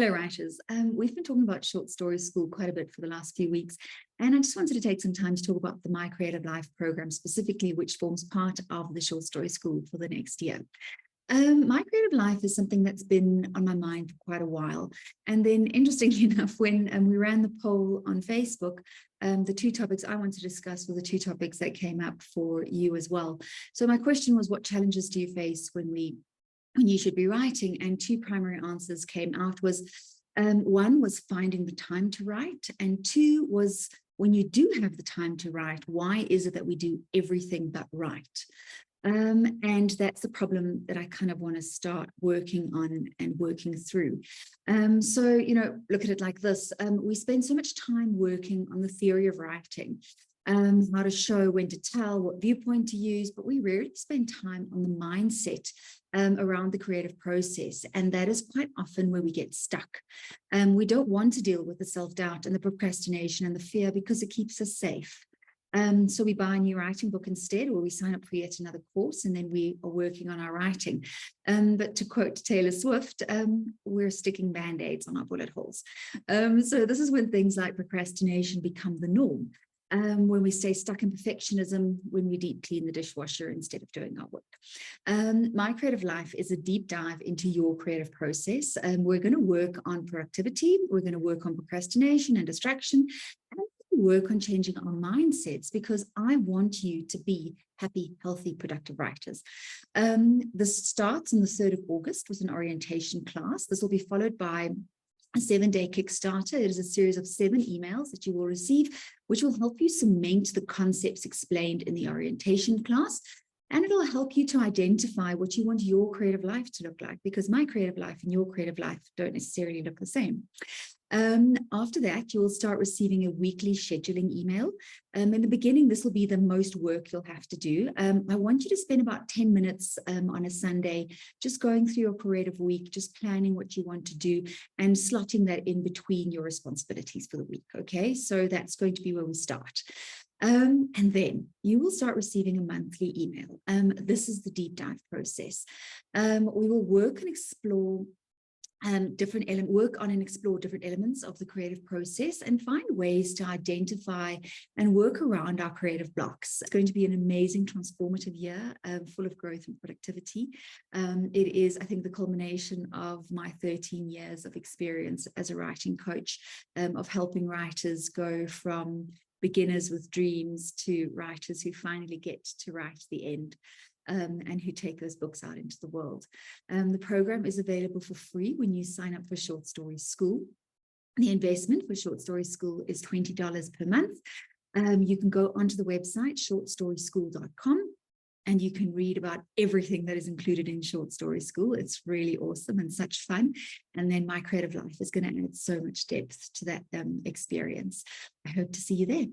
Hello, writers. We've been talking about Short Story School quite a bit for the last few weeks, and I just wanted to take some time to talk about the My Creative Life program specifically, which forms part of the Short Story School for the next year. My Creative Life is something that's been on my mind for quite a while. And then, interestingly enough, when we ran the poll on Facebook, the two topics I wanted to discuss were the two topics that came up for you as well. So my question was, what challenges do you face when you should be writing? And two primary answers came out. One was finding the time to write, and two was, when you do have the time to write, why is it that we do everything but write? And that's the problem that I kind of want to start working on and working through. So, look at it like this. We spend so much time working on the theory of writing, how to show, when to tell, what viewpoint to use, but we rarely spend time on the mindset around the creative process. And that is quite often where we get stuck. We don't want to deal with the self-doubt and the procrastination and the fear because it keeps us safe. So we buy a new writing book instead, or we sign up for yet another course, and then we are working on our writing. But to quote Taylor Swift, we're sticking band-aids on our bullet holes. So this is when things like procrastination become the norm. When we stay stuck in perfectionism, when we deep clean the dishwasher instead of doing our work. My Creative Life is a deep dive into your creative process. We're going to work on productivity. We're going to work on procrastination and distraction. And work on changing our mindsets, because I want you to be happy, healthy, productive writers. This starts on the 3rd of August with an orientation class. This will be followed by a 7-day Kickstarter. It is a series of 7 emails that you will receive, which will help you cement the concepts explained in the orientation class. And it'll help you to identify what you want your creative life to look like, because my creative life and your creative life don't necessarily look the same. After that, you will start receiving a weekly scheduling email. In the beginning, this will be the most work you'll have to do. I want you to spend about 10 minutes on a Sunday, just going through your creative week, just planning what you want to do and slotting that in between your responsibilities for the week. Okay, so that's going to be where we start. And then you will start receiving a monthly email. This is the deep dive process. We will work and explore explore different elements of the creative process and find ways to identify and work around our creative blocks. It's going to be an amazing, transformative year, full of growth and productivity. It is, I think, the culmination of my 13 years of experience as a writing coach, of helping writers go from beginners with dreams to writers who finally get to write the end. And who take those books out into the world. The program is available for free when you sign up for Short Story School. The investment for Short Story School is $20 per month. You can go onto the website, shortstoryschool.com, and you can read about everything that is included in Short Story School. It's really awesome and such fun. And then My Creative Life is going to add so much depth to that experience. I hope to see you there.